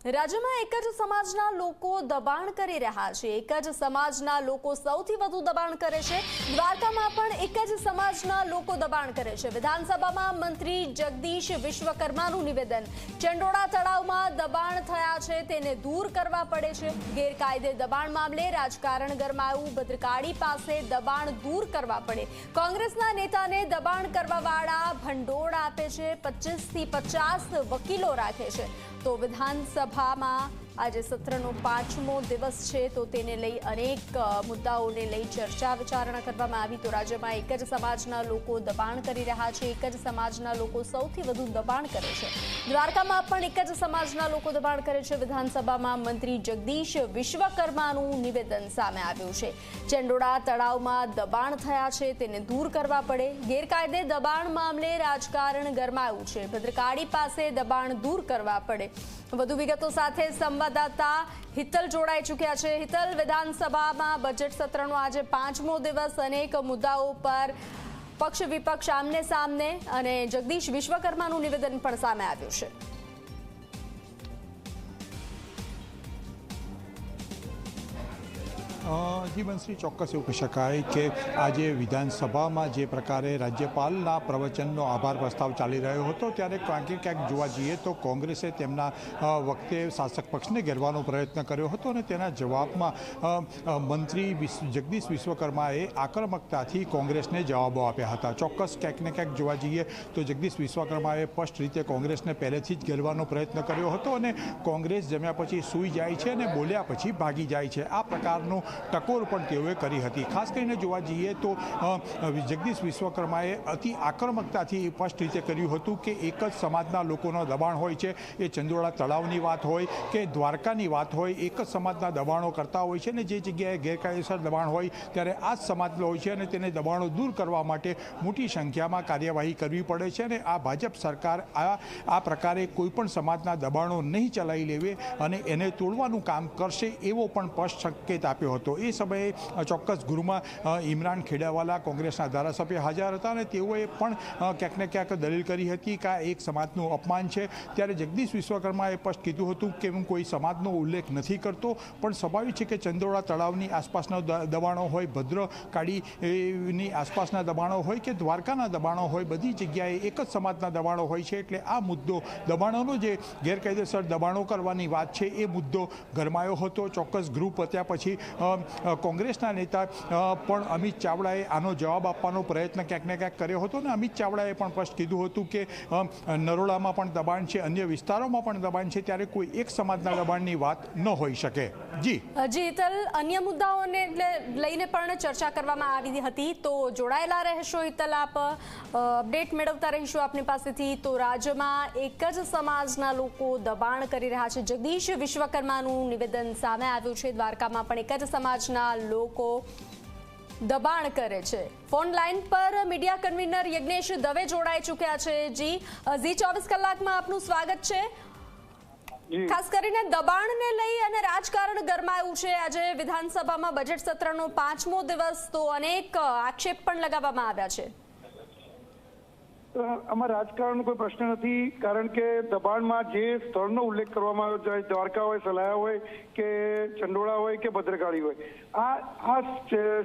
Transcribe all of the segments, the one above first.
રાજ્યમાં એક જ સમાજના લોકો દબાણ કરી રહ્યા છે। એક જ સમાજના લોકો સૌથી વધુ દબાણ કરે છે। દ્વારકામાં પણ એક જ સમાજના લોકો દબાણ કરે છે। વિધાનસભામાં મંત્રી જગદીશ વિશ્વકર્માનું નિવેદન, ચંડોળા તળાવમાં દબાણ થયા છે તેને દૂર કરવા પડે છે। ગેરકાયદે દબાણ મામલે રાજકારણ ગરમાયું, ભદ્રકાળી પાસે દબાણ દૂર કરવા પડે। કોંગ્રેસના નેતાને દબાણ કરવાવાળા ભંડોળ આપે છે, 25 થી 50 વકીલો રાખે છે। તો વિધાનસભામાં આજે સત્રનો 5મો દિવસ છે, તો તેને લઈ અનેક મુદ્દાઓને લઈ ચર્ચા વિચારણા કરવામાં આવી। તો રાજ્યમાં એક જ સમાજના લોકો દબાણ કરી રહ્યા છે, એક જ સમાજના લોકો સૌથી વધુ દબાણ કરે છે। દ્વારકામાં પણ એક જ સમાજના લોકો દબાણ કરે છે। વિધાનસભામાં મંત્રી જગદીશ વિશ્વકર્માનું નિવેદન સામે આવ્યું છે। ચંડોળા તળાવમાં દબાણ થયા છે તેને દૂર કરવા પડે। ગેરકાયદે દબાણ મામલે રાજકારણ ગરમાયું છે, ભદ્રકાળી પાસે દબાણ દૂર કરવા પડે। વધુ વિગતો સાથે સંવાદદાતા હિતલ જોડાઈ ચૂક્યા છે। હિતલ, વિધાનસભામાં બજેટ સત્રનો આજે 5મો દિવસ, અનેક મુદ્દાઓ પર પક્ષ વિપક્ષ આમને સામને અને જગદીશ વિશ્વકર્માનું નિવેદન પણ સામે આવ્યું છે। જી બંસી, ચોક્કસ એવું કહી શકાય કે આજે વિધાનસભામાં જે પ્રકારે રાજ્યપાલના પ્રવચનનો આભાર પ્રસ્તાવ ચાલી રહ્યો હતો, ત્યારે ક્યાંક જોવા જઈએ તો કોંગ્રેસે તેમના વખતે શાસક પક્ષને ઘેરવાનો પ્રયત્ન કર્યો હતો અને તેના જવાબમાં મંત્રી જગદીશ વિશ્વકર્માએ આક્રમકતાથી કોંગ્રેસને જવાબો આપ્યા હતા। ચોક્કસ ક્યાંક ને ક્યાંક જોવા જઈએ તો જગદીશ વિશ્વકર્માએ સ્પષ્ટ રીતે કોંગ્રેસને પહેલેથી જ ઘેરવાનો પ્રયત્ન કર્યો હતો અને કોંગ્રેસ જમ્યા પછી સૂઈ જાય છે અને બોલ્યા પછી ભાગી જાય છે, આ પ્રકારનું ટકોર પણ તેઓએ કરી હતી। ખાસ કરીને જોવા જઈએ તો જગદીશ વિશ્વકર્માએ અતિ આક્રમકતાથી સ્પષ્ટ રીતે કર્યું હતું કે એક જ સમાજના લોકોનો દબાણ હોય છે, એ ચંડોળા તળાવની વાત હોય કે દ્વારકાની વાત હોય, એક જ સમાજના દબાણો કરતા હોય છે અને જે જગ્યાએ ગેરકાયદેસર દબાણ હોય ત્યારે આ જ સમાજનો હોય છે અને તેને દબાણો દૂર કરવા માટે મોટી સંખ્યામાં કાર્યવાહી કરવી પડે છે અને આ ભાજપ સરકાર આ પ્રકારે કોઈપણ સમાજના દબાણો નહીં ચલાવી લેવે અને એને તોડવાનું કામ કરશે એવો પણ સ્પષ્ટ સંકેત આપ્યો હતો। એ સમયે ચોક્કસ ગૃહમાં ઇમરાન ખેડાવાલા કોંગ્રેસના ધારાસભ્ય હાજર હતા અને તેઓએ પણ ક્યાંક ને ક્યાંક દલીલ કરી હતી કે આ એક સમાજનું અપમાન છે। ત્યારે જગદીશ વિશ્વકર્માએ સ્પષ્ટ કીધું હતું કે હું કોઈ સમાજનો ઉલ્લેખ નથી કરતો, પણ સ્વાભાવિક છે કે ચંડોળા તળાવની આસપાસના દબાણો હોય, ભદ્રકાળીની આસપાસના દબાણો હોય કે દ્વારકાના દબાણો હોય, બધી જગ્યાએ એક જ સમાજના દબાણો હોય છે। એટલે આ મુદ્દો દબાણોનો જે ગેરકાયદેસર દબાણો કરવાની વાત છે એ મુદ્દો ગરમાયો હતો। ચોક્કસ ગૃહ પત્યા પછી કોંગ્રેસના નેતા પણ અમિત ચાવડાએ આનો જવાબ આપવાનો પ્રયત્ન ક્યાંક ને ક્યાંક કર્યો હતો અને અમિત ચાવડાએ પણ સ્પષ્ટ કીધું હતું કે નરોડામાં પણ દબાણ છે, અન્ય વિસ્તારોમાં પણ દબાણ છે, ત્યારે કોઈ એક સમાજના દબાણની વાત ન હોઈ શકે। જી હિતલ, અન્ય મુદ્દાઓને લઈને પણ ચર્ચા કરવામાં આવી હતી, તો જોડાયેલા રહેશો હિતલ, આપ અપડેટ મેળવતા રહીશું આપની પાસેથી। તો રાજ્યમાં એક જ સમાજના લોકો દબાણ કરી રહ્યા છે, જગદીશ વિશ્વકર્માનું નિવેદન સામે આવ્યું છે। દ્વારકામાં પણ એક જ સમાજના લોકો દબાણ કરે છે। ફોન લાઈન પર મીડિયા કન્વીનર યજ્ઞેશ દવે જોડાઈ ચૂક્યા છે। જી 24 કલાકમાં આપનું સ્વાગત છે। ખાસ કરીને દબાણને લઈ અને રાજકારણ ગરમાયું છે। આજે વિધાનસભામાં બજેટ સત્રનો 5મો દિવસ, તો અનેક આક્ષેપ પણ લગાવવામાં આવ્યા છે। આમાં રાજકારણનો કોઈ પ્રશ્ન નથી, કારણ કે દબાણમાં જે સ્થળનો ઉલ્લેખ કરવામાં આવ્યો, ચાહે દ્વારકા હોય, સલાયા હોય કે ચંડોળા હોય કે ભદ્રકાળી હોય, આ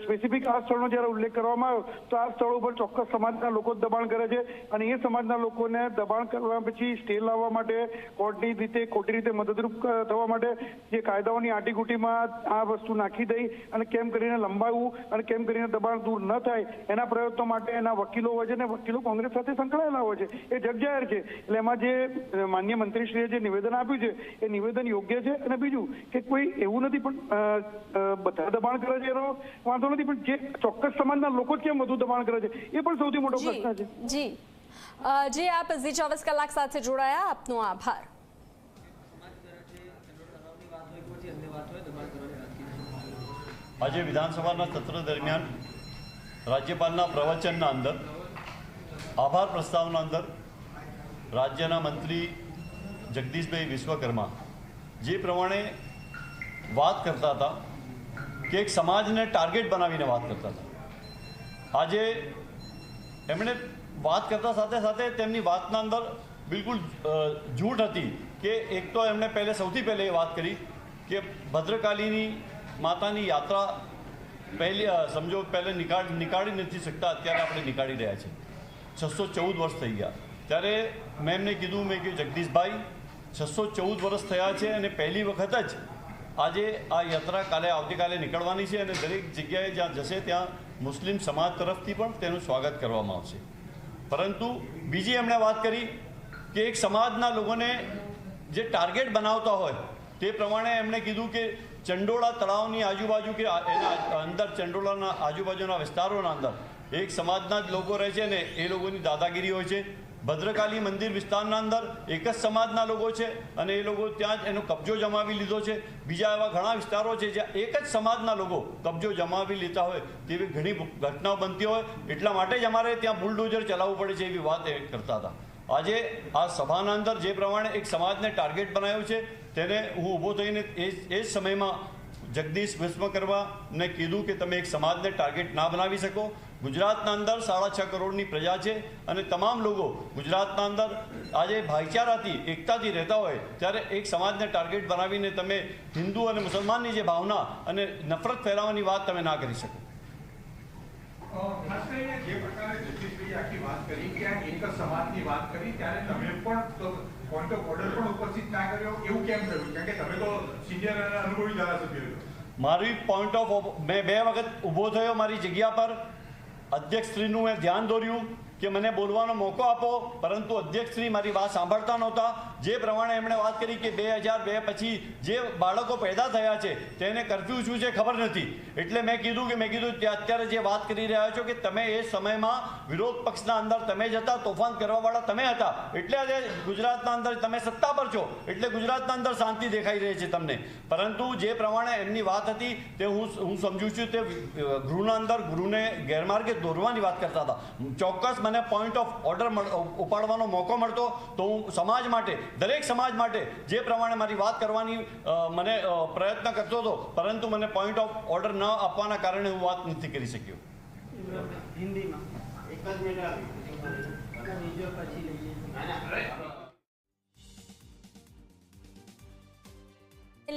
સ્પેસિફિક આ સ્થળનો જ્યારે ઉલ્લેખ કરવામાં આવ્યો તો આ સ્થળો ઉપર ચોક્કસ સમાજના લોકો જ દબાણ કરે છે અને એ સમાજના લોકોને દબાણ કરવા પછી સ્ટે લાવવા માટે, કોર્ટની રીતે ખોટી રીતે મદદરૂપ થવા માટે જે કાયદાઓની આંટીઘૂંટીમાં આ વસ્તુ નાખી દઈ અને કેમ કરીને લંબાવવું અને કેમ કરીને દબાણ દૂર ન થાય એના પ્રયત્નો માટે એના વકીલો હોય છે અને વકીલો કોંગ્રેસ સાથે સંકળાયેલા હોય છે, એ જગજાહેર છે। એટલે એમાં જે માન્ય મંત્રીશ્રીએ જે નિવેદન આપ્યું છે એ નિવેદન યોગ્ય છે। અને બીજું કે કોઈ એવું નથી પણ બધા દબાણ કરે છે એનો વાંધો નથી, પણ જે ચોક્કસ સમાજના લોકો કેમ વધુ દબાણ કરે છે એ પણ સૌથી મોટો પ્રશ્ન છે। જી આપ ઝી 24 કલાક સાથે જોડાયા, આપનો આભાર। આજે વિધાનસભાના સત્ર દરમિયાન રાજ્યપાલના પ્રવચનના અંદર આભાર પ્રસ્તાવના અંદર રાજ્યના મંત્રી જગદીશભાઈ વિશ્વકર્મા જે પ્રમાણે વાત કરતા હતા કે એક સમાજને ટાર્ગેટ બનાવીને વાત કરતા હતા, આજે એમણે વાત કરતા સાથે સાથે તેમની વાતના અંદર બિલકુલ झूठ હતી કે એક તો એમણે સૌથી પહેલે એ વાત કરી કે ભદ્રકાલીની માતાની યાત્રા સમજો પહેલે નીકાળી નથી શકતા, અત્યારે આપણે નીકાળી રહ્યા છીએ. 614 વર્ષ થઈ ગયા. ત્યારે મેં એમને કીધું, મેં કહ્યું જગદીશભાઈ 614 વર્ષ થયા છે અને પહેલી વખત જ આજે આ યાત્રા આવતીકાલે નીકળવાની છે અને દરેક જગ્યાએ જ્યાં જશે ત્યાં મુસ્લિમ સમાજ તરફથી પણ તેનું સ્વાગત કરવામાં આવશે. પરંતુ બીજી એમણે વાત કરી કે એક સમાજના લોકોને જે ટાર્ગેટ બનાવતા હોય તે પ્રમાણે એમણે કીધું કે ચંડોળા તળાવની આજુબાજુ કે એના અંદર ચંડોળાના આજુબાજુના વિસ્તારોના અંદર એક સમાજના જ લોકો રહે છે ને એ લોકોની દાદાગીરી હોય છે. ભદ્રકાલી મંદિર વિસ્તારના અંદર એક જ સમાજના લોકો છે અને એ લોકો ત્યાં જ એનો કબજો જમાવી લીધો છે. બીજા એવા ઘણા વિસ્તારો છે જ્યાં એક જ સમાજના લોકો કબજો જમાવી લેતા હોય તેવી ઘણી ઘટનાઓ બનતી હોય. એટલા માટે જ અમારે ત્યાં બુલડોઝર ચલાવવું પડે છે એવી વાત એ કરતા હતા. આજે આ સભાના અંદર જે પ્રમાણે એક સમાજને ટાર્ગેટ બનાવ્યું છે તેને હું ઊભો થઈને એ જ સમયમાં જગદીશ વિશ્વકર્માને કીધું કે તમે એક સમાજને ટાર્ગેટ ના બનાવી શકો. ગુજરાતના અંદર 6.5 કરોડની પ્રજા છે અને તમામ લોકો ગુજરાતના અંદર આજે ભાઈચારાથી એકતાથી રહેતા હોય ત્યારે એક સમાજને ટાર્ગેટ બનાવીને તમે હિન્દુ અને મુસલમાનની જે ભાવના અને નફરત ફેલાવવાની વાત તમે ના કરી શકો. ખાસ કરીને જે પ્રકારે જગદીશભાઈએ આખી વાત કરી કે આ એક જ સમાજની વાત કરી ત્યારે તમે પણ પોઈન્ટ ઓફ ઓર્ડર પણ ઉપસ્થિત ના કર્યો, એવું કેમ થયું? કારણ કે તમે તો સિનિયર અને અનુભવી ધારાસભ્ય છો. મારી પોઈન્ટ ઓફ મેં 2 વખત ઊભો થયો મારી જગ્યા પર. અધ્યક્ષશ્રીનું મેં ધ્યાન દોર્યું કે મને બોલવાનો મોકો આપો, પરંતુ અધ્યક્ષશ્રી મારી વાત સાંભળતા નહોતા. જે પ્રમાણે એમણે વાત કરી કે 2002 પછી જે બાળકો પેદા થયા છે તેને કર્ફ્યુ શું છે ખબર નથી. એટલે મેં કીધું કે અત્યારે જે વાત કરી રહ્યા છો કે તમે એ સમયમાં વિરોધ પક્ષના અંદર તમે જ હતા, તોફાન કરવાવાળા તમે હતા, એટલે આજે ગુજરાતના અંદર તમે સત્તા પર છો એટલે ગુજરાતના અંદર શાંતિ દેખાઈ રહી છે તમને. પરંતુ જે પ્રમાણે એમની વાત હતી તે હું સમજુ છું તે ગૃહના અંદર ગૃહને ગેરમાર્ગે દોરવાની વાત કરતા હતા. ચોક્કસ મને પોઈન્ટ ઓફ ઓર્ડર ઉપાડવાનો મોકો મળતો તો હું સમાજ માટે, દરેક સમાજ માટે જે પ્રમાણે મારી વાત કરવાની મને પ્રયત્ન કરતો હતો, પરંતુ મને પોઈન્ટ ઓફ ઓર્ડર ન આપવાના કારણે હું વાત નથી કરી શક્યો.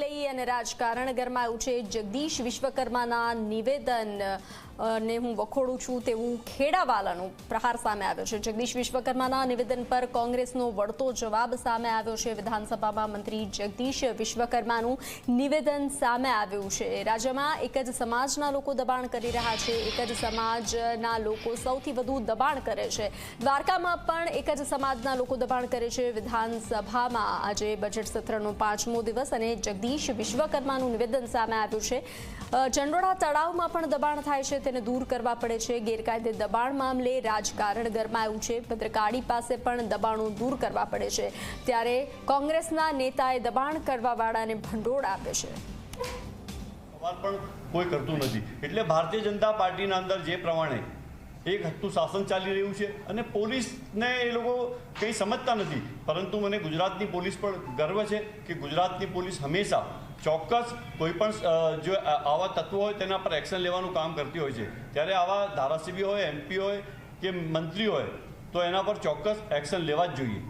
લઈ અને રાજકારણ ગરમાયું છે. જગદીશ વિશ્વકર્માના નિવેદન ને હું વખોડું છું તેવું ખેડાવાલાનો પ્રહાર સામે આવ્યો છે. જગદીશ વિશ્વકર્માના નિવેદન પર કોંગ્રેસનો વળતો જવાબ સામે આવ્યો છે. વિધાનસભામાં મંત્રી જગદીશ વિશ્વકર્માનું નિવેદન સામે આવ્યું છે. રાજ્યમાં એક જ સમાજના લોકો દબાણ કરી રહ્યા છે. એક જ સમાજના લોકો સૌથી વધુ દબાણ કરે છે. દ્વારકામાં પણ એક જ સમાજના લોકો દબાણ કરે છે. વિધાનસભામાં આજે બજેટ સત્રનો 5મો દિવસ અને જગદીશ વિશ્વકર્માનું નિવેદન સામે આવ્યું છે. ચંડોળા તળાવમાં પણ દબાણ થાય છે, તેને દૂર કરવા પડે છે. ગેરકાયદે દબાણ મામલે રાજકારણ ગરમાયું છે. ભદ્રકાળી પાસે પણ દબાણો દૂર કરવા પડે છે. ત્યારે કોંગ્રેસના નેતાએ દબાણ કરવાવાળાને ભંડોળ આપે છે. પણ કોઈ કરતું નથી. એટલે ભારતીય જનતા પાર્ટીના અંદર જે પ્રમાણે એક હત્તું શાસન ચાલી રહ્યું છે અને પોલીસને એ લોકો કંઈ સમજતા નથી. પરંતુ મને ગુજરાતની પોલીસ પર ગર્વ છે કે ગુજરાતની પોલીસ હંમેશા ચોક્કસ કોઈ પણ જો આવા તત્વો હોય તેના પર એક્શન લેવાનું કામ કરતી હોય છે. ત્યારે આવા ધારાસભ્ય હોય, MP હોય કે મંત્રી હોય તો એના પર ચોક્કસ એક્શન લેવા જ જોઈએ.